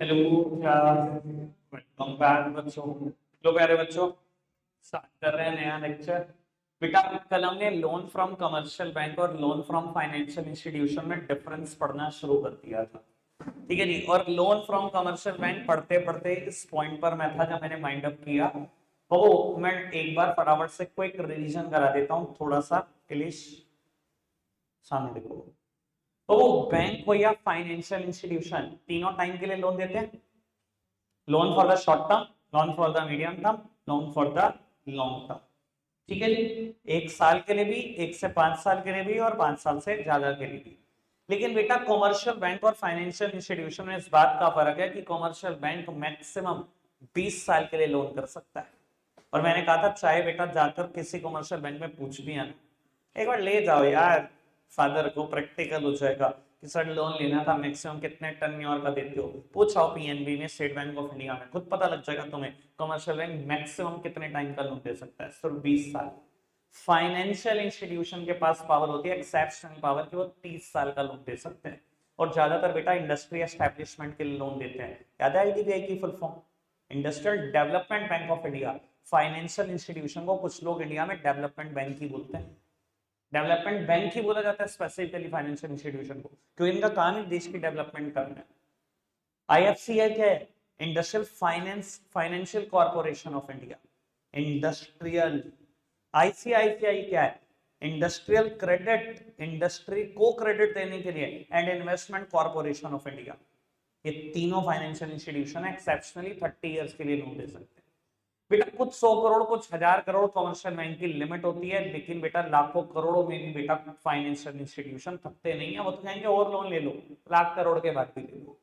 Hello क्या welcome back बच्चों। लो प्यारे बच्चों, स्टार्ट कर रहे हैं नया लेक्चर। बेटा कल हमने लोन फ्रॉम कमर्शियल बैंक और लोन फ्रॉम फाइनेंशियल इंस्टीट्यूशन में डिफरेंस पढ़ना शुरू कर दिया था। ठीक है जी। और लोन फ्रॉम कमर्शियल बैंक पढ़ते पढ़ते इस पॉइंट पर मैं था जब मैंने माइंड अप किया, तो मैं एक बार फटाफट से क्विक रिवीजन करा देता हूँ थोड़ा सा। इंग्लिश सामने देखो। तो बैंक हो या फाइनेंशियल इंस्टीट्यूशन, तीनों टाइम के लिए लोन देते हैं। Loan for the short term, loan for the medium term, loan for the long term. ठीक है जी। 1 साल के लिए भी, 1 से 5 साल के लिए भी, और 5 साल से ज्यादा के लिए भी। लेकिन बेटा कॉमर्शियल बैंक और फाइनेंशियल इंस्टीट्यूशन में इस बात का फर्क है कि कॉमर्शियल बैंक मैक्सिमम 20 साल के लिए लोन कर सकता है। और मैंने कहा था चाहे बेटा जाकर किसी कॉमर्शियल बैंक में पूछ भी आना, एक बार ले जाओ यार, फादर को प्रैक्टिकल हो जाएगा कि सर लोन लेना था, मैक्सिमम कितने टर्न्योर का देते हो। पूछाओ पीएनबी में, स्टेट बैंक ऑफ इंडिया में, खुद पता लग जाएगा तुम्हें कमर्शियल बैंक मैक्सिमम कितने टाइम का लोन दे सकता है, सिर्फ 20 साल। फाइनेंशियल इंस्टीट्यूशन के पास पावर होती है, एक्सेप्शनल पावर, कि वो 30 साल का लोन दे सकते हैं। और ज्यादातर बेटा इंडस्ट्री एस्टेब्लिशमेंट के लिए लोन देते हैं। याद है आईडीबीआई की full form? Industrial development bank of India. Financial institution को कुछ लोग इंडिया में डेवलपमेंट बैंक ही बोलते हैं। डेवलपमेंट बैंक ही बोला जाता है स्पेसिफिकली फाइनेंशियल इंस्टीट्यूशन को, क्योंकि इनका काम है देश की डेवलपमेंट करना है। आईएफसीआई क्या है? Industrial financial corporation of India, industrial. ICICI क्या है? इंडस्ट्रियल क्रेडिट, इंडस्ट्री को क्रेडिट देने के लिए, and investment corporation of India. ये तीनों फाइनेंशियल इंस्टीट्यूशन है, एक्सेप्शनली 30 इयर्स के लिए लोन दे सकते हैं। बेटा कुछ 100 करोड़, कुछ 1000 करोड़ कमर्शियल बैंक की लिमिट होती है, लेकिन बेटा लाखों करोड़ों में भी बेटा फाइनेंशियल इंस्टीट्यूशन थकते नहीं है। वो तो कहेंगे और लोन ले लो, लाख करोड़ के बाद भी ले लो।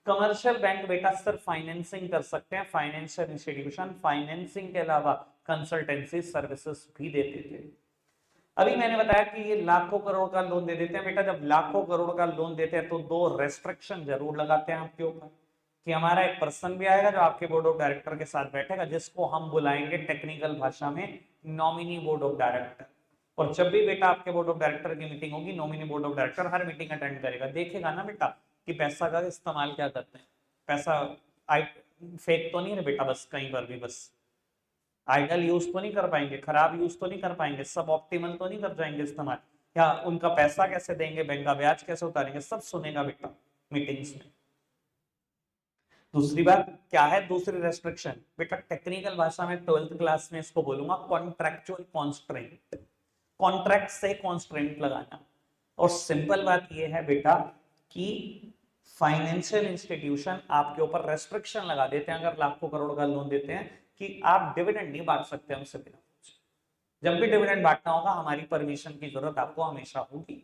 कमर्शियल बैंक बेटा सिर्फ फाइनेंसिंग कर सकते हैं, फाइनेंशियल इंस्टीट्यूशन फाइनेंसिंग के अलावा कंसल्टेंसी सर्विसेज भी देते थे। अभी मैंने बताया कि ये लाखों करोड़ का लोन दे देते हैं। बेटा जब लाखों करोड़ का लोन देते हैं तो 2 रेस्ट्रिक्शन जरूर लगाते हैं आपके ऊपर, कि हमारा एक पर्सन भी आएगा जो आपके बोर्ड ऑफ डायरेक्टर के साथ बैठेगा, जिसको हम बुलाएंगे टेक्निकल भाषा में नॉमिनी बोर्ड ऑफ डायरेक्टर। और जब भी बेटा आपके बोर्ड ऑफ डायरेक्टर की मीटिंग होगी, nominee board of director her meeting attend करेगा, देखेगा ना बेटा कि पैसा का इस्तेमाल क्या करते हैं। पैसा फेक तो नहीं है बेटा, बस कहीं पर भी बस आइडल यूज तो नहीं कर पाएंगे, खराब यूज तो नहीं कर पाएंगे, सब ऑप्टिमल तो नहीं कर जाएंगे इस्तेमाल, या उनका पैसा कैसे देंगे, बैंक का ब्याज कैसे उतारेंगे, सब सुनेगा बेटा मीटिंग्स में। दूसरी बात क्या है? दूसरी रेस्ट्रिक्शन बेटा टेक्निकल भाषा में 12th क्लास में इसको बोलूंगा कॉन्ट्रैक्चुअल कॉन्स्ट्रेंट। कॉन्ट्रैक्ट से कॉन्स्ट्रेंट लगाना। और सिंपल बात यह है बेटा कि फाइनेंशियल इंस्टीट्यूशन आपके ऊपर रेस्ट्रिक्शन लगा देते हैं अगर लाखों करोड़ का लोन देते हैं, कि आप डिविडेंड नहीं बांट सकते हमसे बिना पूछे। जब भी डिविडेंड बांटना होगा हमारी परमिशन की जरूरत आपको हमेशा होगी।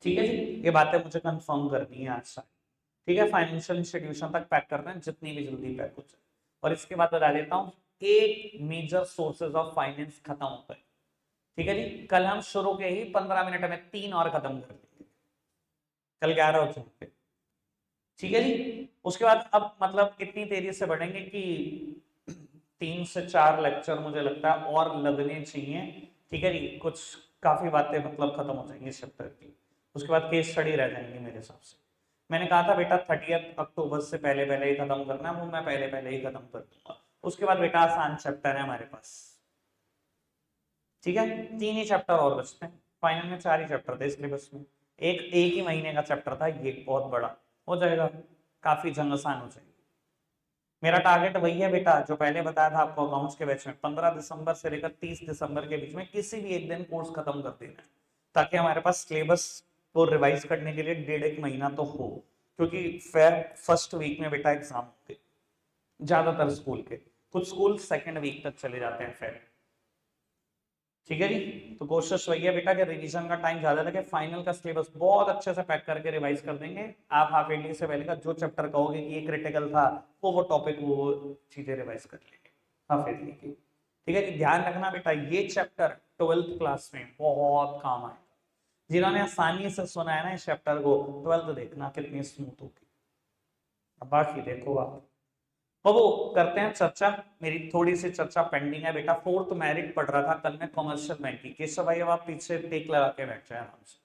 ठीक है जी, ये बातें मुझे कंफर्म करनी है आज सारी। ठीक है, फाइनेंशियल इंस्टीट्यूशन तक पैक करना है जितनी भी जल्दी पैक हो जाए। और इसके बाद बता देता हूँ, 8 मेजर सोर्सेज ऑफ फाइनेंस खत्म हो गए। ठीक है जी, कल हम शुरू के ही 15 मिनट में 3 और खत्म कर देंगे, कल 11 हो जाएंगे। ठीक है जी। उसके बाद अब मतलब इतनी तेजी से बढ़ेंगे कि 3 से 4 लेक्चर मुझे लगता है और लगने चाहिए। ठीक है जी, कुछ काफी बातें मतलब खत्म हो जाएंगी इस चैप्टर की। उसके बाद केस स्टडी रह जाएंगी मेरे हिसाब से। मैंने कहा था बेटा 30 अक्टूबर से पहले पहले ही खत्म करना है, वो मैं पहले पहले ही खत्म कर दूंगा। उसके बाद बेटा आसान चैप्टर है हमारे पास। ठीक है, 3 ही चैप्टर और बचते हैं, फाइनल में 4 ही चैप्टर थे सिलेबस में। एक ही महीने का चैप्टर था, ये बहुत बड़ा हो जाएगा, काफी जंग आसान हो जाएगी। मेरा टारगेट वही है बेटा जो पहले बताया था आपको अकाउंट्स के बैच में, 15 दिसंबर से लेकर 30 दिसंबर के बीच में किसी भी एक दिन कोर्स खत्म कर देना है, ताकि हमारे पास सिलेबस को रिवाइज करने के लिए 1.5 महीना तो हो। क्योंकि फेब फर्स्ट वीक में बेटा एग्जाम होते ज्यादातर स्कूल के, कुछ स्कूल सेकेंड वीक तक चले जाते हैं फेब। ठीक है जी, तो कोशिश वही है बेटा कि रिवीजन का टाइम ज्यादा लगे, फाइनल का सिलेबस बहुत अच्छे से पैक करके रिवाइज कर देंगे। आप हाफ ईयरली से पहले का जो चैप्टर कहोगे कि ये क्रिटिकल था, वो टॉपिक वो चीजें रिवाइज कर लेंगे हाफ ईयरली की। ठीक है जी, ध्यान रखना बेटा ये चैप्टर 12th क्लास में बहुत काम आएगा। जिन्होंने आसानी से सुना है ना इस चैप्टर को, 12th देखना कितनी स्मूथ होगी। अब बाकी देखो आप, तो वो करते हैं चर्चा। मेरी थोड़ी सी चर्चा पेंडिंग है बेटा, 4th मेरिट पढ़ रहा था कल मैं कमर्शियल बैंक की। केशव भाई अब आप पीछे टेक लगा के बैठ जाए आराम से।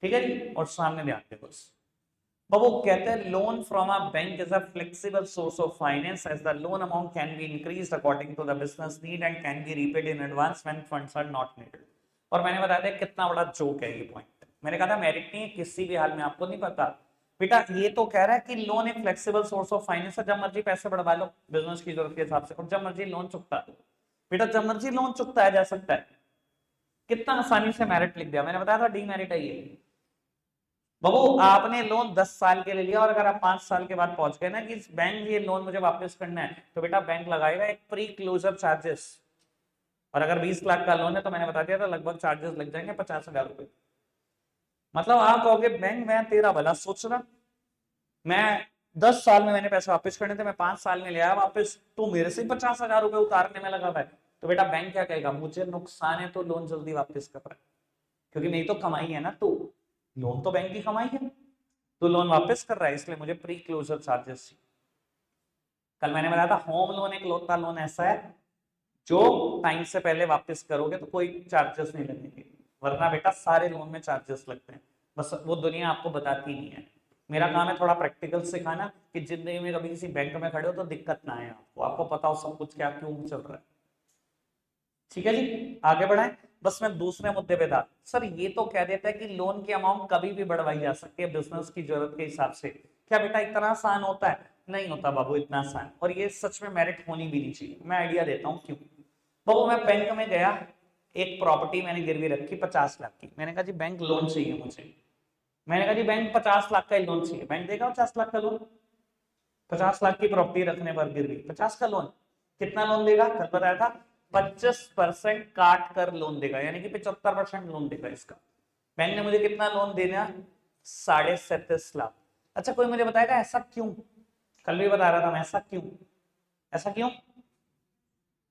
ठीक है जी, और सामने ध्यान दे बस। but वो कहते हैं loan from a bank is a flexible source of finance as the loan amount can be increased according to the business need and can be repaid in advance when funds are not needed. और मैंने बताया था कितना बड़ा joke है ये point. मैंने कहा था मेरिट नहीं है किसी भी हाल में, आपको नहीं पता बेटा। ये तो कह रहा है कि लोन एक फ्लेक्सिबल सोर्स ऑफ फाइनेंस है, जब मर्जी पैसे बढ़वा लो बिजनेस की जरूरत के हिसाब से, और जब मर्जी लोन चुकता है बेटा, जब मर्जी लोन चुकताया जा सकता है। कितना आसानी से मेरिट लिख दिया। मैंने बताया था डीमेरिट है ये। बाबू आपने लोन 10 साल के लिए लिया और अगर आप 5 साल के बाद पहुंच गए ना कि इस बैंक ये लोन मुझे वापस करना है, तो बेटा बैंक लगाएगा एक प्री क्लोजर चार्जेस। और अगर 20 लाख का लोन है तो मैंने बता दिया था लगभग चार्जेस लग जाएंगे 50,000 रुपए। मतलब आप कहोगे बैंक मैं तेरा भला सोच रहा, मैं 10 साल में मैंने पैसे वापस करने थे, मैं 5 साल में ले आया वापस, तो मेरे से 50,000 रुपए उतारने में लगा हुआ है। तो बेटा बैंक क्या कहेगा, मुझे नुकसान है तो लोन जल्दी वापस कर रहा है, क्योंकि मेरी तो कमाई है ना, तो लोन तो बैंक की कमाई है, तो लोन वापस कर रहा है, इसलिए मुझे प्री क्लोजर चार्जेस। कल मैंने बताया था होम लोन एक लोन लोन ऐसा है जो टाइम से पहले वापस करोगे तो कोई चार्जेस नहीं लगेंगे, वरना बेटा सारे लोन में चार्जेस लगते हैं, बस वो दुनिया आपको बताती नहीं है। मेरा काम है थोड़ा प्रैक्टिकल सिखाना कि जिंदगी में कभी किसी बैंक में खड़े हो तो दिक्कत ना आए, आपको पता हो सब कुछ क्या क्यों चल रहा है। ठीक है जी, आगे बढ़ाएं। बस मैं दूसरे मुद्दे पे था। सर ये तो कह देता है कि लोन की अमाउंट कभी भी बढ़वाई जा सकती है बिजनेस की जरूरत के हिसाब से। क्या बेटा इतना आसान होता है? नहीं होता बाबू इतना आसान, और ये सच में मेरिट होनी भी नहीं चाहिए। मैं आइडिया देता हूँ क्यों। बाबू मैं बैंक में गया, एक प्रॉपर्टी मैंने गिरवी रखी 50 लाख की। मैंने कहा जी बैंक लोन चाहिए मुझे। मैंने कहा जी बैंक 50 लाख का ही लोन चाहिए। बैंक देगा 50 लाख का लोन? 50 लाख की प्रॉपर्टी रखने पर गिरवी 50 का लोन। कितना लोन देगा? कल बताया था 25% काट कर लोन देगा, यानी कि 75% लोन देगा इसका। बैंक ने मुझे कितना लोन देना? 37.5 लाख। अच्छा कोई मुझे बताएगा ऐसा क्यों? कल भी बता रहा था मैं, ऐसा क्यों? ऐसा क्यों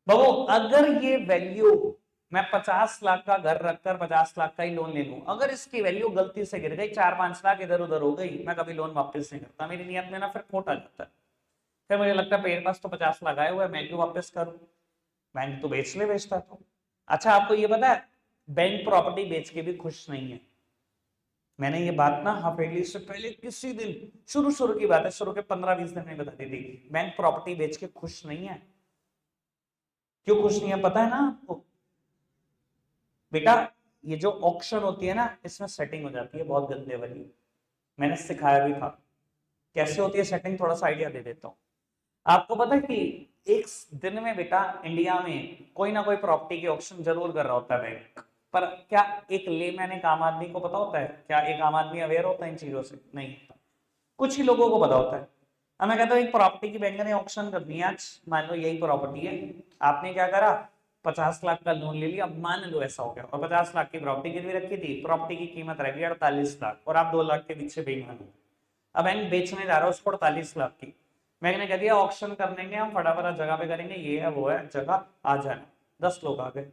बाबू? अगर ये वैल्यू, मैं 50 लाख का घर रखकर 50 लाख का ही लोन ले लूं, अगर इसकी वैल्यू गलती से गिर गई 4-5 लाख इधर उधर हो गई, मैं कभी लोन वापस नहीं करता। मेरी नियत में ना फिर खोट आ जाता है। फिर मुझे लगता है मेरे पास तो 50 लाख आए हुए हैं, मैं क्यों वापस करूं? बैंक तो बेच ले, बेचता तो। अच्छा आपको ये पता है बैंक प्रॉपर्टी बेच के भी खुश नहीं है। मैंने ये बात ना हवेली से पहले किसी दिन, शुरू शुरू की बात है, शुरू के 15-20 दिन में बता दी थी, बैंक प्रॉपर्टी बेच के खुश नहीं है। क्यों खुश नहीं है पता है ना आपको? बेटा ये जो ऑक्शन होती है ना, इसमें सेटिंग हो जाती है बहुत गंदे वाली। मैंने सिखाया भी था कैसे होती है सेटिंग, थोड़ा सा आइडिया दे देता हूँ। आपको पता है कि एक दिन में बेटा इंडिया में कोई ना कोई प्रॉपर्टी की ऑक्शन जरूर कर रहा होता है बैंक, पर क्या एक लेमैन, एक आम आदमी को पता होता है? क्या एक आम आदमी अवेयर होता है इन चीजों से? नहीं होता। कुछ ही लोगों को पता होता है। अब मैं कहता हूँ एक प्रॉपर्टी की बैंक ने ऑक्शन करनी है आज, मान लो यही प्रॉपर्टी है, आपने क्या करा, 50 लाख का लोन ले लिया। अब मान लो ऐसा हो गया, और 50 लाख की प्रॉपर्टी गिरवी रखी थी, प्रॉपर्टी की कीमत रह गई 48 लाख, और आप 2 लाख के पीछे बेईमान हो। अब बैंक बेचने जा रहा है उसको 48 लाख की। मैंने कह दिया ऑक्शन कर लेंगे हम, फटाफट जगह पे करेंगे, ये है वो है, जगह आ जाए। 10 लोग आ गए।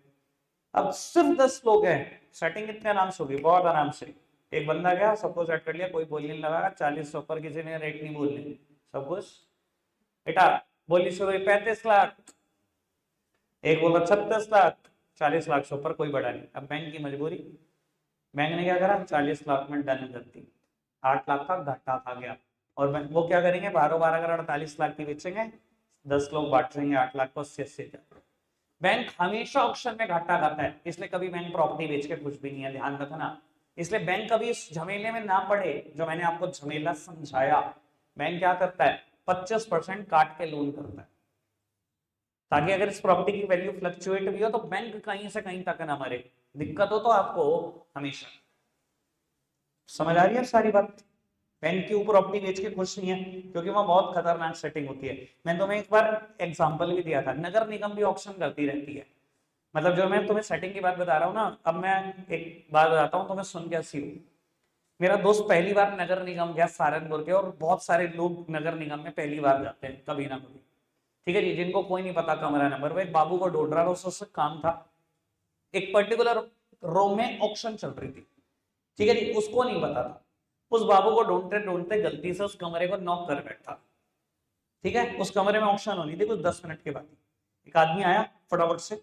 अब सिर्फ 10 लोग हैं, सेटिंग कितने आराम से होगी? बहुत आराम से। एक बंदा गया, सबको सेट कर लिया, कोई बोलने नहीं लगा, 40 से ऊपर किसी ने रेट नहीं बोलने, सब कुछ। बेटा बोली शुरू हुई 35 लाख, एक बोला 36 लाख, 40 लाख से ऊपर कोई बढ़ा नहीं। अब बैंक की मजबूरी, बैंक ने क्या करा, 40 लाख में डन कर दी। 8 लाख का घाटा खा गया। और वो क्या करेंगे, 12 अगर 48 लाख की बेचेंगे, 10 लोग बांटेंगे 8 लाख को 80-80। बैंक हमेशा ऑक्शन में घाटा खाता है, इसलिए कभी बैंक प्रॉपर्टी बेच के कुछ भी नहीं है, ध्यान रखना। इसलिए बैंक कभी इस झमेले में ना पड़े जो मैंने आपको झमेला समझाया। बैंक क्या करता है, 25% काट के लोन करता है, ताकि अगर इस प्रॉपर्टी की वैल्यू फ्लक्चुएट भी हो तो बैंक कहीं से कहीं तक ना मरे, दिक्कत हो तो आपको हमेशा। समझ आ रही है सारी बात? बैंक की ऊपर प्रॉपर्टी बेच के खुश नहीं है, क्योंकि वहां बहुत खतरनाक सेटिंग होती है। मैंने तुम्हें एक बार एग्जांपल भी दिया था, नगर निगम भी ऑक्शन करती रहती है। मतलब जो मैं तुम्हें सेटिंग की बात बता रहा हूँ ना, अब मैं एक बात बताता हूँ तुम्हें, सुन के हंसी हो। मेरा दोस्त पहली बार नगर निगम गया सहारनपुर के, और बहुत सारे लोग नगर निगम में पहली बार जाते हैं कभी ना कभी, ठीक है जी, जिनको कोई नहीं पता कमरा नंबर। वो एक बाबू को ढूंढ रहा था, उससे काम था, एक पर्टिकुलर रो में ऑक्शन चल रही थी, ठीक है जी, उसको नहीं पता था। उस बाबू को ढूंढते ढूंढते गलती से उस कमरे को नॉक कर बैठा, ठीक है। उस कमरे में ऑक्शन होनी थी, कुछ 10 मिनट के बाद एक आदमी आया, फटाफट से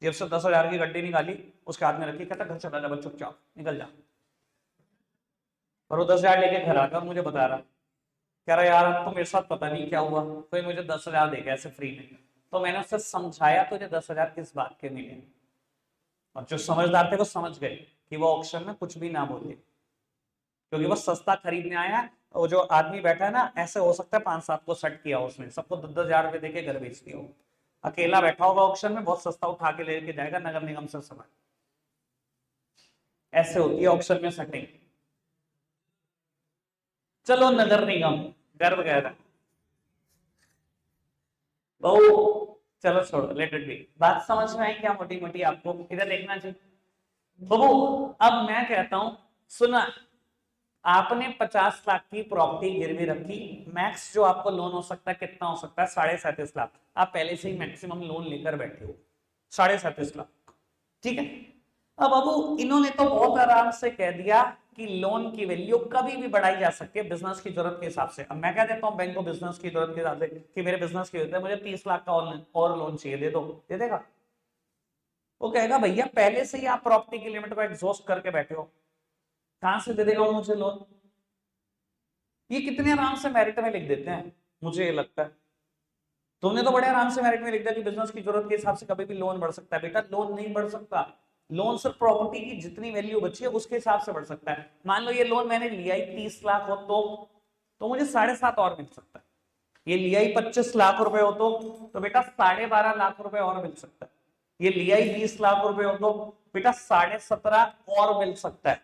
जेब से 10,000 की गड्डी निकाली, उसके हाथ में रखी, कहता घर चला जा, चुपचाप निकल जा। और वो 10,000 लेके घर आकर मुझे बता रहा, कह रहा यार तो मेरे साथ पता नहीं क्या हुआ, कोई मुझे 10,000 देगा ऐसे फ्री में। तो मैंने उससे समझाया तुझे 10,000 किस बात के मिले, और जो समझदार थे वो समझ गए कि वो ऑक्शन में कुछ भी ना बोले, क्योंकि वो सस्ता खरीदने आया है। वो जो आदमी बैठा है ना, ऐसे हो सकता है 5-7 को सेट किया उसने, सबको 10,000 रुपए देके घर बेच दिया हो। अकेला बैठा होगा ऑक्शन में, बहुत सस्ता उठा के लेके जाएगा नगर निगम से सामान। ऐसे होती है ऑक्शन में सेटिंग। चलो नगर निगम, घर वगैरह, बहु, चलो छोड़ो, लेट इट बी। बात समझ में आई क्या मोटी मोटी आपको? इधर देखना चाहिए बबू। अब मैं कहता हूं, सुना, आपने 50 लाख की प्रॉपर्टी गिरवी रखी। मैक्स जो आपको लोन हो सकता है कितना हो सकता है? 37.5 लाख। आप पहले से ही मैक्सिमम लोन लेकर बैठे हो, 37.5 लाख। ठीक है। अब बाबू इन्होंने तो बहुत आराम से कह दिया कि लोन की वैल्यू कभी भी बढ़ाई जा सकती है बिजनेस की जरूरत के हिसाब से। अब मैं कह देता हूं बैंक को बिजनेस की जरूरत के हिसाब से कि मेरे बिजनेस की जरूरत है, मुझे 30 लाख का और लोन चाहिए, दे दो, दे देगा? वो कहेगा भैया पहले से ही आप प्रॉपर्टी की लिमिट को एग्जॉस्ट करके बैठे हो, कहां से दे देगा वो मुझे लोन? ये कितने आराम से मेरिट में लिख देते हैं, मुझे ये लगता है। तुमने तो बड़े आराम से मेरिट में लिख दिया कि बिजनेस की जरूरत के हिसाब से कभी भी लोन बढ़ सकता है। बेटा लोन नहीं बढ़ सकता, लोन सिर्फ प्रॉपर्टी की जितनी वैल्यू बची है उसके हिसाब से बढ़ सकता है। मान लो ये लोन मैंने लिया ही 30 लाख हो तो मुझे 7.5 और मिल सकता है। ये लिया ही 25 लाख रुपए हो तो बेटा 12.5 लाख रुपए और मिल सकता है। ये लिया ही 20 लाख रुपए हो तो बेटा 17.5 और मिल सकता है।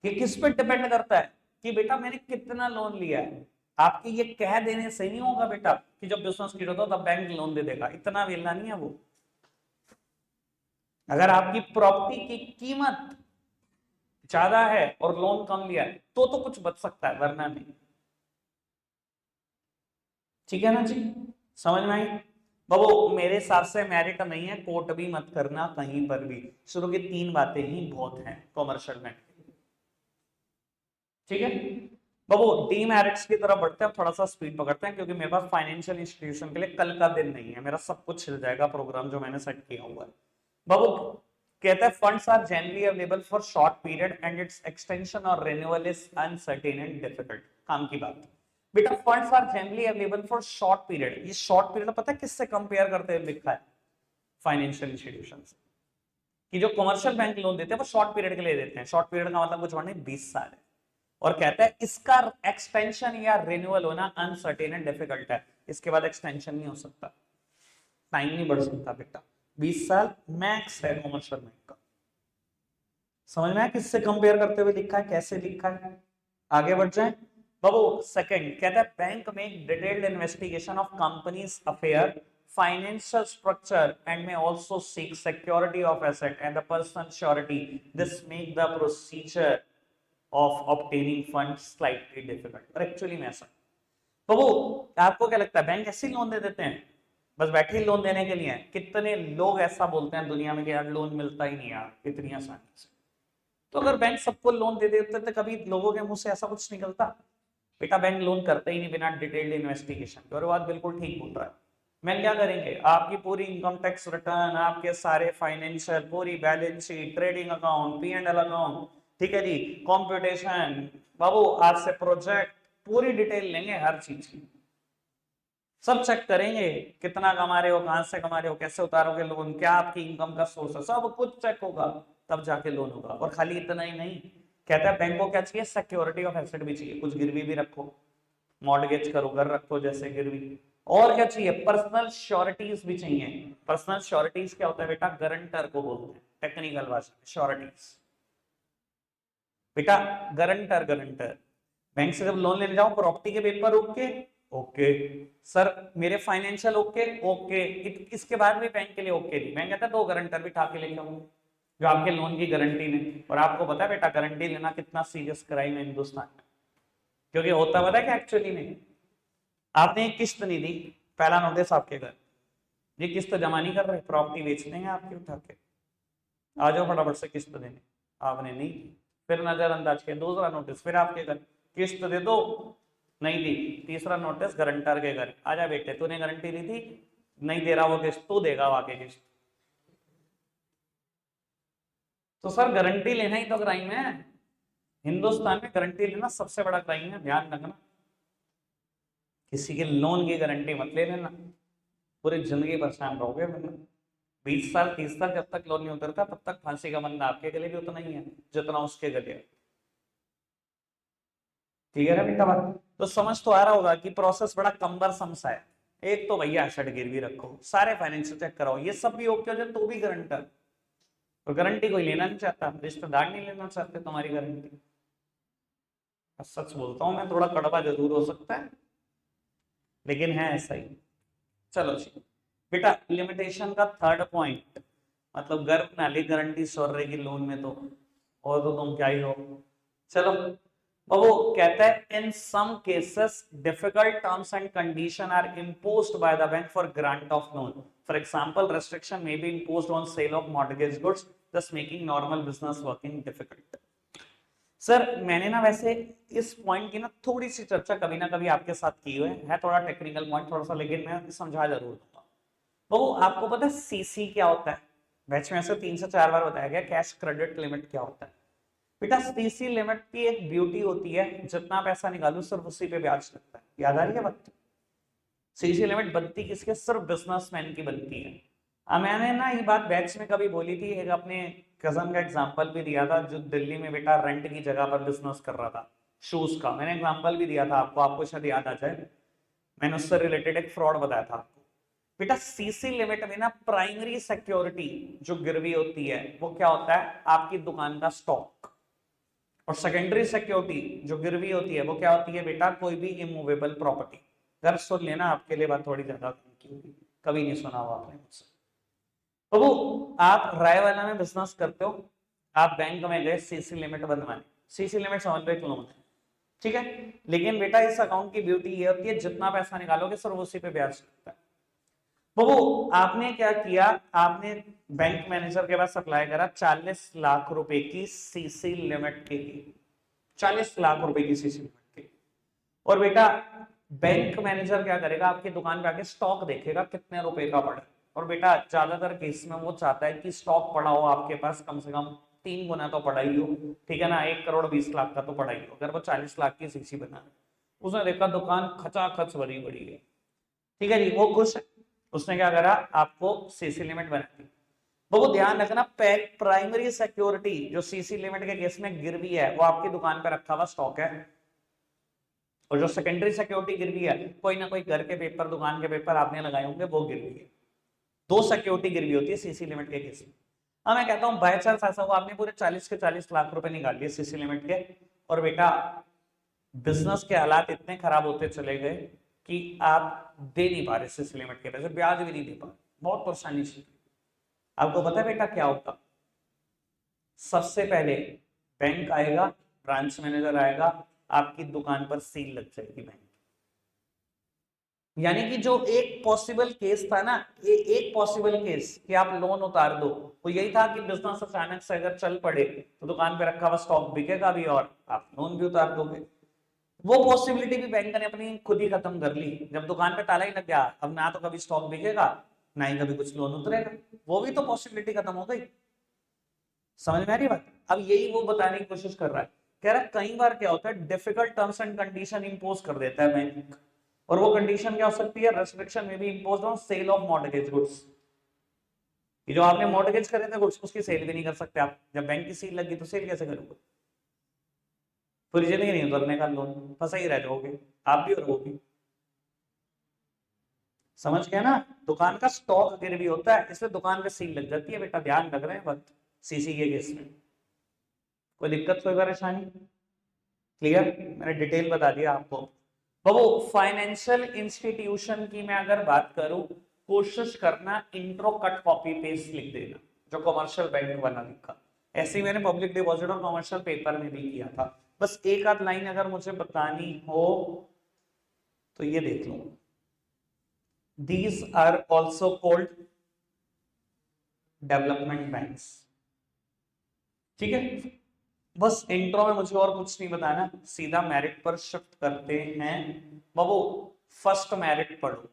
ये किस पे डिपेंड करता है कि बेटा मैंने कितना लोन लिया है। आपके ये कह देने से नहीं होगा बेटा कि जब बिजनेस की जरूरत हो तब बैंक लोन दे देगा, इतना वेला नहीं है वो। अगर आपकी प्रॉपर्टी की कीमत ज्यादा है और लोन कम लिया है तो कुछ बच सकता है, वरना नहीं। ठीक है ना जी, समझ में आई? बाबू मेरे हिसाब से मेरिट नहीं है, कोर्ट भी मत करना कहीं पर भी। शुरू की 3 बातें ही बहुत हैं कॉमर्शियल बैंक। ठीक है बाबू, डीमेरिट्स की तरफ बढ़ते हैं, थोड़ा सा स्पीड पकड़ते हैं क्योंकि मेरे पास फाइनेंशियल इंस्टीट्यूशन के लिए कल का दिन नहीं है, मेरा सब कुछ छिल जाएगा प्रोग्राम जो मैंने सेट किया हुआ है। बाबू कहता है funds are generally available for short period and its extension और renewal is uncertain and difficult. काम की बात बेटा, funds are generally available for short period. ये शॉर्ट पीरियड पता है किससे कंपेयर करते हुए लिखा है? फाइनेंशियल इंस्टीट्यूशन से। कि जो कमर्शियल बैंक लोन देते हैं वो शॉर्ट पीरियड के लिए देते हैं। शॉर्ट पीरियड का मतलब कुछ और नहीं, 20 साल है। और कहता है इसका एक्सटेंशन या रिन्यूअल होना अनसर्टेन एंड डिफिकल्ट है, इसके बाद एक्सटेंशन नहीं हो सकता, टाइम नहीं बढ़ सकता बेटा। 20 साल मैक्स है कमर्शियल बैंक का। समझ में आया किससे कंपेयर करते हुए लिखा है, कैसे लिखा है? आगे बढ़ जाए बाबू। सेकंड कहता है बैंक में detailed investigation of companies affair, financial structure and may also seek security of asset and the personal surety. This make the procedure of obtaining funds slightly difficult। और एक्चुअली में ऐसा बाबू, आपको क्या लगता है बैंक ऐसे ही लोन दे देते हैं बस बैठे ही लोन देने के लिए? कितने लोग ऐसा बोलते हैं दुनिया में कि यार लोन मिलता ही नहीं यार इतनी आसानी से। तो अगर बैंक सबको लोन दे देते तो कभी लोगों के मुंह से ऐसा कुछ निकलता? बेटा बैंक लोन करते ही नहीं बिना डिटेल्ड इन्वेस्टिगेशन के। और बात बिल्कुल ठीक बोल रहा है। मैं क्या करेंगे, आपकी पूरी इनकम टैक्स रिटर्न, आपके सारे फाइनेंशियल, पूरी balance sheet, trading account, P&L account, ठीक है जी, कॉम्पिटिशन, बाबू आज से प्रोजेक्ट, पूरी डिटेल लेंगे हर चीज की, सब चेक करेंगे। कितना कमा रहे हो, कहां से कमा रहे हो, कैसे उतारोगे लोन, क्या आपकी इनकम का सोर्स है, सब कुछ चेक होगा, तब जाके लोन होगा। और खाली इतना ही नहीं, कहता है बैंक को क्या चाहिए, सिक्योरिटी ऑफ एसेट भी चाहिए, कुछ गिरवी भी रखो, मॉर्गेज करो, घर रखो जैसे गिरवी। और क्या चाहिए, पर्सनल श्योरिटीज भी चाहिए। पर्सनल श्योरिटीज क्या होता है बेटा, गारंटर को बोलते हैं टेक्निकल भाषा में, श्योरिटीज। बेटा गारंटर, गारंटर बैंक से जब लोन लेने जाओ, प्रॉपर्टी के पेपर ओके, ओके सर, मेरे फाइनेंशियल ओके, ओके, इसके बाद भी बैंक के लिए ओके नहीं। बैंक कहता है 2 गारंटर भी ठाके लेके आओ जो आपके लोन की गारंटी ने। और आपको पता है बेटा गारंटी लेना कितना सीरियस क्राइम है हिंदुस्तान में, क्योंकि होता पता है क्या एक्चुअली में, आपने एक किस्त नहीं दी, पहला नोटिस आपके घर, ये किस्त जमा नहीं कर रहे, प्रॉपर्टी बेच देंगे आपकी उठा के, आ जाओ फटाफट से किस्त देने। आपने नहीं दी, फिर नजरअंदाज किया, दूसरा नोटिस फिर आपके घर, किस्त दे दो, नहीं दी, तीसरा नोटिस गारंटर के घर, आजा बेटे तूने गारंटी ली थी, नहीं दे रहा वो किस्त, तू देगा वाकई किस्त। तो सर गारंटी लेना ही तो क्राइम है। हिंदुस्तान में गारंटी लेना सबसे बड़ा क्राइम है, ध्यान रखना। किसी के लोन की गारंटी मत ले लेना, पूरी जिंदगी परेशान रहोगे। मतलब 20 साल 30 साल जब तक लोन नहीं उतरता तब तक फांसी का बंदा आपके गले भी उतना ही है जितना उसके गले है। क्लियर है बेटा बात? तो समझ तो आ रहा होगा कि प्रोसेस बड़ा कम्बरसम सा है। एक तो भैया एसेट गिरवी रखो, सारे फाइनेंशियल चेक कराओ, ये सब भी ओके हो जाए तो भी गारंटर। तो गारंटी कोई लेना नहीं चाहता, रिश्तेदार नहीं लेना चाहते तुम्हारी गारंटी। सच बोलता हूं मैं, थोड़ा कड़वा जरूर हो सकता है लेकिन है ऐसा ही। चलो जी बेटा, लिमिटेशन का थर्ड पॉइंट, मतलब गर्भ नाली गारंटी श्योर रहेगी लोन में तो, और तो तुम क्या ही हो। चलो, अब वो कहता है in some cases difficult terms and condition are imposed by the bank for grant of loan. For example restriction may be imposed on sale of mortgage goods, thus making normal business working difficult। Sir मैंने ना वैसे इस point की ना थोड़ी सी चर्चा कभी ना कभी आपके साथ की हुई है थोड़ा टेक्निकल पॉइंट थोड़ा सा, लेकिन मैं समझा जरूर दूंगा। तो आपको पता है सीसी क्या होता है? बैच में ऐसे 3 से 4 बार बताया गया कैश क्रेडिट लिमिट क्या होता है। बेटा सीसी लिमिट की एक ब्यूटी होती है, जितना पैसा निकालू सिर्फ उसी पे ब्याज लगता है। याद आ रही है बात? सीसी लिमिट बनती किसके? सिर्फ बिजनेसमैन की बनती है। अब मैंने ना ये बात बैच में कभी बोली थी, एक अपने कजन का एग्जांपल भी दिया था जो दिल्ली में बेटा रेंट की जगह पर बिजनेस कर रहा था शूज का। मैंने एग्जांपल भी दिया था आपको, आपको शायद याद आ जाए। मैंने उससे रिलेटेड एक फ्रॉड बताया था आपको। बेटा सीसी लिमिट में ना प्राइमरी सिक्योरिटी जो गिरवी होती है वो क्या होता है? आपकी दुकान का स्टॉक। और सेकेंडरी सिक्योरिटी जो गिरवी होती है वो क्या होती है बेटा? कोई भी इमूवेबल प्रॉपर्टी। घर सुन लेना, आपके लिए बात थोड़ी ज्यादा कभी नहीं सुना हुआ आपने मुझसे। तो वो आप रायवाला में बिजनेस करते हो, आप बैंक में गए सीसी लिमिट बनवाने। सीसी लिमिट समझ लो एक लोन है, ठीक है। लेकिन बेटा इस अकाउंट की ब्यूटी ये होती है जितना पैसा निकालोगे सिर्फ उसी पे ब्याज लगता है। तो वो आपने क्या किया, आपने बैंक मैनेजर के पास अप्लाई करा 40 लाख रुपए की सीसी लिमिट के लिए, 40 लाख रुपए की सीसी लिमिट के। और बेटा बैंक मैनेजर क्या करेगा? आपकी दुकान पे आके स्टॉक देखेगा कितने रुपए का पड़ा। और बेटा ज्यादातर केस में वो चाहता है कि स्टॉक पड़ा हो आपके पास कम से कम 3 गुना तो पड़ा ही हो, ठीक है ना? 1 करोड़ 20 लाख का तो पड़ा ही हो। अगर वो 40 लाख की सीसी बना, उसने देखा दुकान खचाखच भरी पड़ी है, ठीक है जी, वो खुश है। उसने क्या करा? आपको सीसी लिमिट बना दी। वो ध्यान रखना, प्राइमरी सिक्योरिटी जो सीसी लिमिट के केस में गिरवी है वो आपकी दुकान पे रखा हुआ स्टॉक है, और जो सेकेंडरी सिक्योरिटी गिरवी है कोई ना कोई घर के पेपर दुकान के पेपर आपने लगाए होंगे वो गिरवी है। दो सिक्योरिटी गिरवी होती है सीसी लिमिट के केस में। अब मैं कहता हूं बाय चांस ऐसा हुआ आपने पूरे 40 के 40 लाख रुपए निकाल लिए सीसी लिमिट के, और बेटा बिजनेस के हालात इतने खराब होते चले गए कि आप दे नहीं पा रहे सीसी लिमिट के पैसे, ब्याज भी नहीं दे पा रहे, बहुत परेशानी थी। आपको पता है बेटा क्या होता? सबसे पहले बैंक आएगा, ब्रांच मैनेजर आएगा, आपकी दुकान पर सील लग जाएगी बैंक। यानी कि जो एक पॉसिबल केस था ना, एक पॉसिबल केस कि आप लोन उतार दो, वो यही था कि बिजनेस अचानक से अगर चल पड़े तो दुकान पे रखा हुआ स्टॉक बिकेगा भी और आप लोन भी उतार दोगे। वो पॉसिबिलिटी भी बैंक ने अपनी खुद ही खत्म कर ली। जब दुकान पे ताला ही लग गया, अब ना तो कभी स्टॉक बिकेगा ना ही कभी कुछ लोन उतरेगा, वो भी तो पॉसिबिलिटी खत्म हो गई। समझ में आ रही बात? अब यही वो बताने की कोशिश कर रहा है, कह रहा है कई बार क्या होता है difficult terms and condition impose कर देता है बैंक। और वो कंडीशन क्या हो सकती है? रेस्ट्रिक्शन में भी imposed on sale of mortgage goods. ये जो आपने मॉर्गेज करे थे गुड्स उसकी सेल भी नहीं कर सकते आप, जब बैंक की सील लगी तो सेल कैसे करोगे? पूरी जिंदगी नहीं उतरने का लोन, फंसा ही रह जाओगे आप भी और वो भी। समझ गया ना? दुकान का स्टॉक गिरवी होता है इसलिए दुकान पे सील लग जाती है बेटा, ध्यान रख रहे हैं बात सीसी के केस में। कोई दिक्कत कोई परेशानी? क्लियर? मैंने डिटेल बता दिया आपको। तो वो फाइनेंशियल इंस्टीट्यूशन की मैं अगर बात करूं, कोशिश करना इंट्रो कट कॉपी पेस्ट लिख देना जो कमर्शियल बैंक बना लिखा। ऐसे ही मैंने पब्लिक डिपॉजिट और कमर्शियल पेपर में भी किया था। बस एक आध लाइन अगर मुझे बतानी हो तो ये देख लो, these are also called development banks, ठीक है। बस इंट्रो में मुझे और कुछ नहीं बताना, सीधा मेरिट पर शिफ्ट करते हैं। बाबू फर्स्ट मेरिट पढ़ो,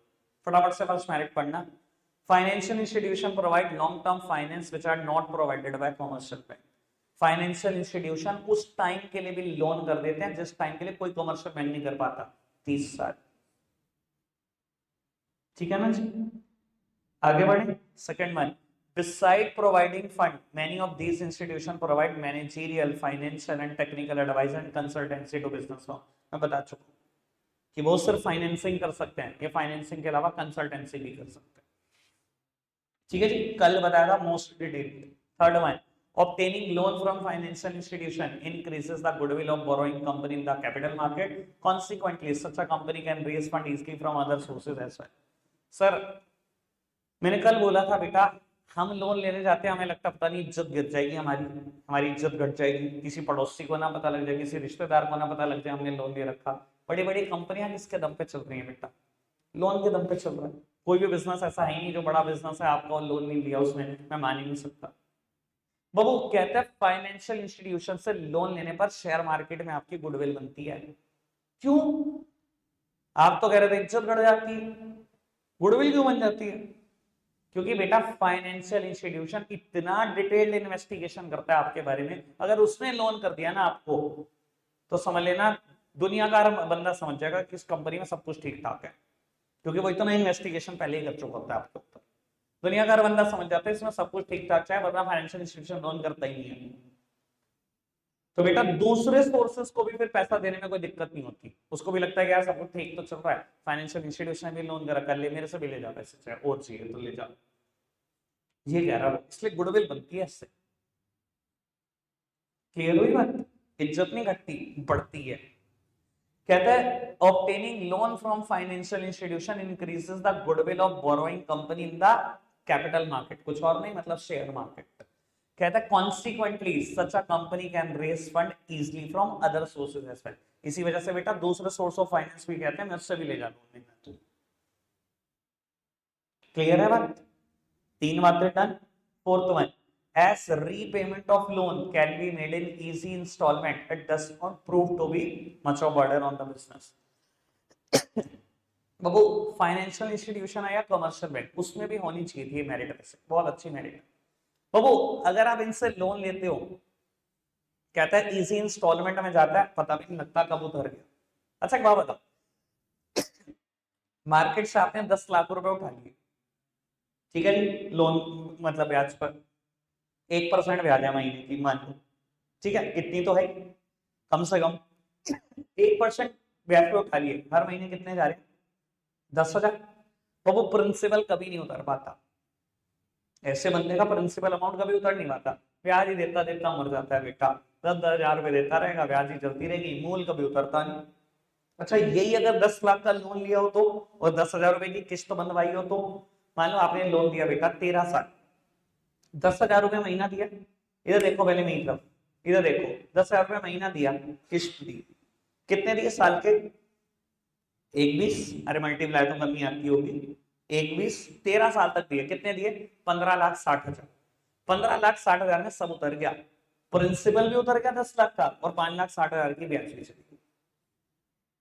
फटाफट से फर्स्ट मेरिट पढ़ना। Financial institution provide long term finance which are not provided by commercial bank. Financial institution उस टाइम के लिए भी लोन कर देते हैं जिस टाइम के लिए कोई कमर्शियल बैंक नहीं कर पाता, 30 साल। ठीक है ना जी, आगे बढ़े। Second one, beside providing fund many of these institutions provide managerial financial and technical advice and consultancy to business firm। मैं बता चुका हूं कि वो सिर्फ फाइनेंसिंग कर सकते हैं, ये फाइनेंसिंग के अलावा कंसल्टेंसी भी कर सकते हैं। ठीक है जी, कल बताया था most detail. Third one, obtaining loan from financial institution increases the goodwill of borrowing company in the capital market, consequently such a company can raise fund easily from other sources as well। Sir मैंने कल बोला था बेटा, हम loan लेने जाते हैं, हमें लगता पता नहीं इज्जत गिर जाएगी, हमारी हमारी इज्जत घट जाएगी, किसी पड़ोसी को ना पता लग जाए, किसी रिश्तेदार को ना पता लग जाए हमने लोन ले रखा। बड़ी बड़ी कंपनियां किसके दम पे चल रही हैं बेटा? लोन के दम पे चल रहा है। कोई भी बिजनेस ऐसा है नहीं जो बड़ा बिजनेस है आपका लोन नहीं लिया उसने, मैं मान ही नहीं सकता। बाबू कहते हैं फाइनेंशियल इंस्टीट्यूशन से लोन लेने पर शेयर मार्केट में आपकी गुडविल बनती है। क्यों? आप तो कह रहे थे इज्जत बढ़ जाती है, गुडविल क्यों बन जाती है? क्योंकि बेटा फाइनेंशियल इंस्टीट्यूशन इतना डिटेल्ड इन्वेस्टिगेशन करता है आपके बारे में, अगर उसने लोन कर दिया ना आपको तो समझ लेना दुनिया का बंदा समझ जाएगा कि इस कंपनी में सब कुछ ठीक ठाक है, क्योंकि वो इतना इन्वेस्टिगेशन पहले ही कर चुका होता है आपके ऊपर। दुनिया का बंदा समझ जाता है इसमें सब कुछ ठीक ठाक है, वरना फाइनेंशियल इंस्टीट्यूशन लोन करता ही नहीं है। तो बेटा दूसरे सोर्सेस को भी फिर पैसा देने में कोई दिक्कत नहीं होती, उसको भी लगता है कि यार सब कुछ ठीक तो चल रहा है, फाइनेंशियल इंस्टीट्यूशन भी लोन करा, कर ले, मेरे से भी ले जा पैसे, चाहे और चाहिए तो ले जा, ये कह रहा है। इसलिए गुडविल बनती है इससे। क्लियर हुई बात? इज्जत नहीं घटती, बढ़ती है। कहता है obtaining loan from financial institution increases the goodwill of borrowing company in the capital market, कुछ और नहीं मतलब शेयर मार्केट। कहता है consequently such a company can raise fund easily from other sources as well. इसी वजह से बेटा दूसरे सोर्स ऑफ फाइनेंस भी कहते हैं मैं उससे भी ले जाता हूं। क्लियर है बात? तीन बातें done. Fourth one, as repayment of loan can be made in easy installment, it does not prove to be much of burden on the business। Babu financial institution है या कमर्शियल बैंक, उसमें भी होनी चाहिए थी मेरिट, वैसे बहुत अच्छी मेरिट है। बाबू अगर आप इनसे लोन लेते हो, कहता है इजी इंस्टॉलमेंट में जाता है, पता भी नहीं लगता कब उतर गया। अच्छा एक बात बताओ, मार्केट से आपने 10 लाख रुपए उठा लिए, ठीक है जी, लोन मतलब ब्याज पर 1% ब्याज है महीने की, मान लो, ठीक है, इतनी तो है कम से कम। 1% ब्याज पे उठा लिए, हर महीने कितने जा रहे हैं? 10,000। तो वो प्रिंसिपल कभी नहीं उतर पाता, ऐसे बंदे का प्रिंसिपल अमाउंट कभी उतर नहीं पाता, ब्याज ही देता देता मर जाता है बेटा। 10,000 रुपए देता रहेगा, ब्याज ही चलती रहेगी, मूल कभी उतरता नहीं। अच्छा यही अगर 10 लाख का लोन लिया हो तो, और 10,000 रुपए की किस्त बंधवाई हो तो, मान लो आपने लोन दिया बेटा 13 साल, 10,000 रुपए महीना दिया, इधर देखो पहले मेरी तरफ, इधर देखो, 10,000 रुपए महीना दिया, किस्त दी, कितने दिए साल के? 21, अरे मल्टीप्लाई तो करनी आती होगी, 21 13 साल तक दिए, कितने दिए? 15,60,000। 15,60,000 में सब उतर गया, प्रिंसिपल भी उतर गया 10 लाख का, और 5,60,000 की ब्याज भी चली गई।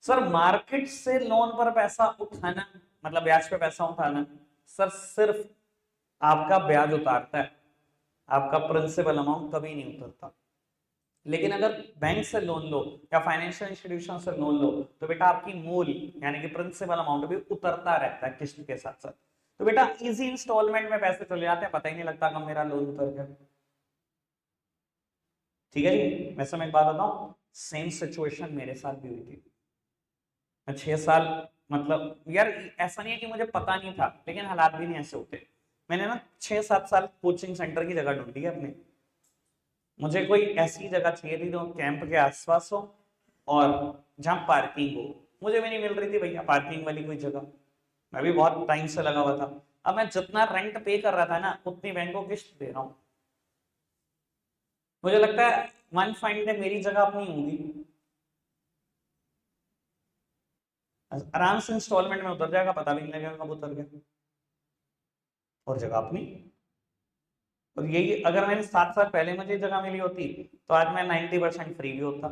सर मार्केट से लोन पर पैसा उठाना मतलब ब्याज पे पैसा उठाना सर सिर्फ आपका ब्याज उतारता है, आपका प्रिंसिपल अमाउंट कभी नहीं उतरता। लेकिन अगर बैंक से लोन लो या फाइनेंशियल इंस्टीट्यूशन से लोन लो तो बेटा आपकी मूल यानी कि प्रिंसिपल अमाउंट भी उतरता रहता है किस्त के साथ साथ। तो बेटा इजी इंस्टॉलमेंट में पैसे चले जाते हैं, पता ही नहीं लगता कब मेरा लोन उतर गया। ठीक है जी, वैसे मैं एक बात बताऊं, सेम सिचुएशन मेरे साथ भी हुई थी। मैं 6 साल मतलब यार ऐसा नहीं है कि मुझे पता नहीं था, लेकिन हालात भी नहीं ऐसे होते। मैंने ना 6-7 साल कोचिंग सेंटर की जगह ढूंढी है अपने, मुझे कोई ऐसी जगह चाहिए थी जो कैंप के आसपास हो और जहां पार्किंग हो। मुझे भी नहीं मिल रही थी भैया पार्किंग वाली कोई जगह, मैं भी बहुत टाइम से लगा हुआ था। अब मैं जितना रेंट पे कर रहा था ना उतनी बैंक को किस्त दे रहा हूँ। मुझे लगता है वन फाइन डे मेरी जगह अपनी होगी, आराम से इंस्टॉलमेंट में उतर जाएगा, पता भी नहीं लगेगा कब उतर गया, और जगह अपनी। और यही अगर मैंने 7 साल पहले मुझे जगह मिली होती तो आज मैं 90% फ्री भी होता,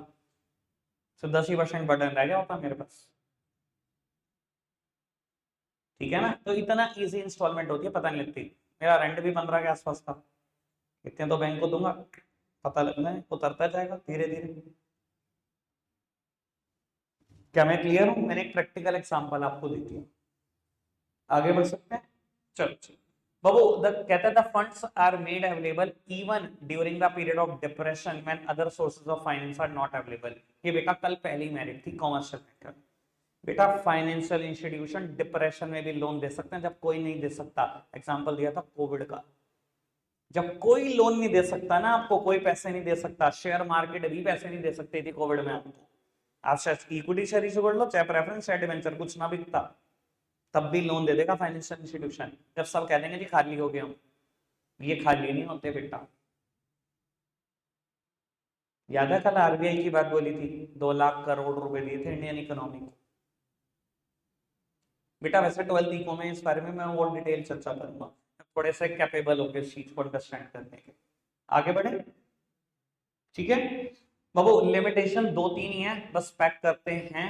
सिर्फ 10% बटन रह गया होता मेरे पास। ठीक है ना, तो इतना इजी इंस्टॉलमेंट होती है, पता नहीं लगती। मेरा रेंट भी 15 के आसपास था, इतने तो बैंक को दूंगा, पता लगना है, उतरता जाएगा धीरे धीरे। क्या मैं क्लियर हूं? मैंने एक प्रैक्टिकल एग्जांपल आपको दी थी। आगे बढ़ सकते हैं? चलो चलो बाबू, द कहता है the funds are made available even during the period of depression when other sources of finance are not available. ये बेटा कल पहली मेरिट थी कॉमर्शियल बैंक। बेटा फाइनेंशियल इंस्टीट्यूशन डिप्रेशन में भी लोन दे सकते हैं जब कोई नहीं दे सकता। एग्जांपल दिया था कोविड का, जब कोई लोन नहीं दे सकता ना आपको, कोई पैसे नहीं दे सकता, शेयर मार्केट भी पैसे नहीं दे सकती थी कोविड में आपको। आप शायद इक्विटी शेयर इशू कर लो, चाहे प्रेफरेंस चाहे डिवेंचर, कुछ ना बिकता, तब भी लोन दे देगा फाइनेंशियल इंस्टीट्यूशन। जब सब कह देंगे जी खाली हो गए हम, ये खाली नहीं होते बेटा। याद है कल आरबीआई की बात बोली थी, 2 लाख करोड़ रुपए दिए थे इंडियन इकोनॉमी को। बेटा वैसे 12th इको में इस बारे में मैं और डिटेल चर्चा करूंगा, थोड़े से कैपेबल हो गए इस चीज को अंडरस्टैंड करने के। आगे बढ़े, ठीक है बाबू। लिमिटेशन 2-3 ही है, बस पैक करते हैं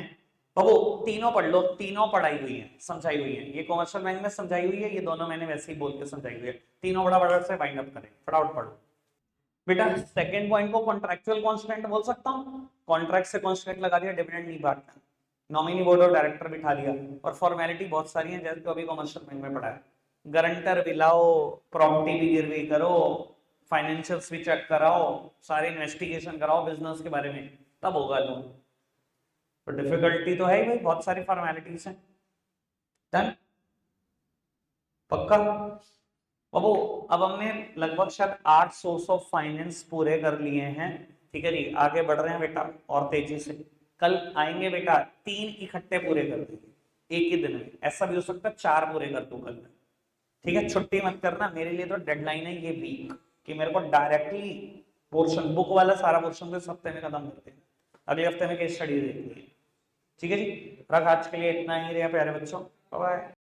बाबू। तीनों पढ़ लो, तीनों पढ़ाई हुई है, समझाई हुई है। ये कॉमर्शियल बैंक में समझाई हुई है, ये दोनों मैंने वैसे ही बोल के समझाई हुई है। तीनों बड़ा बड़ा से वाइंड अप करें, फटाफट पढ़ो बेटा। सेकंड पॉइंट को कॉन्ट्रैक्चुअल कांस्टेंट बोल सकता हूं, कॉन्ट्रैक्ट से कांस्टेंट लगा दिया, डिविडेंड नहीं बांटना, नॉमिनी बोर्ड ऑफ डायरेक्टर बिठा दिया, और फॉर्मेलिटी बहुत सारी है जैसे अभी कॉमर्शियल बैंक में पढ़ा है। गारंटर भी लाओ, प्रॉपर्टी भी गिरवी करो, फाइनेंशियल्स भी चेक कराओ, सारे इन्वेस्टिगेशन कराओ बिजनेस के बारे में, तब होगा लोन। तो डिफिकल्टी तो है ही भाई, बहुत सारी फॉर्मेलिटीज हैं। डन, पक्का बाबू। अब हमने लगभग शायद 8 सोर्स ऑफ फाइनेंस पूरे कर लिए हैं, ठीक है जी। आगे बढ़ रहे हैं बेटा और तेजी से। कल आएंगे बेटा 3 इकट्ठे पूरे कर देंगे एक ही दिन में, ऐसा भी हो सकता है 4 पूरे कर दूं कल में, ठीक है। छुट्टी मत करना, मेरे लिए तो डेडलाइन है ये वीक कि मेरे को डायरेक्टली पोर्शन बुक वाला सारा पोर्शन तो इस हफ्ते में खत्म कर देना, अगले हफ्ते में केस स्टडी देखनी है, ठीक है जी। रख आज के लिए इतना ही रहा प्यारे बच्चों, बाय।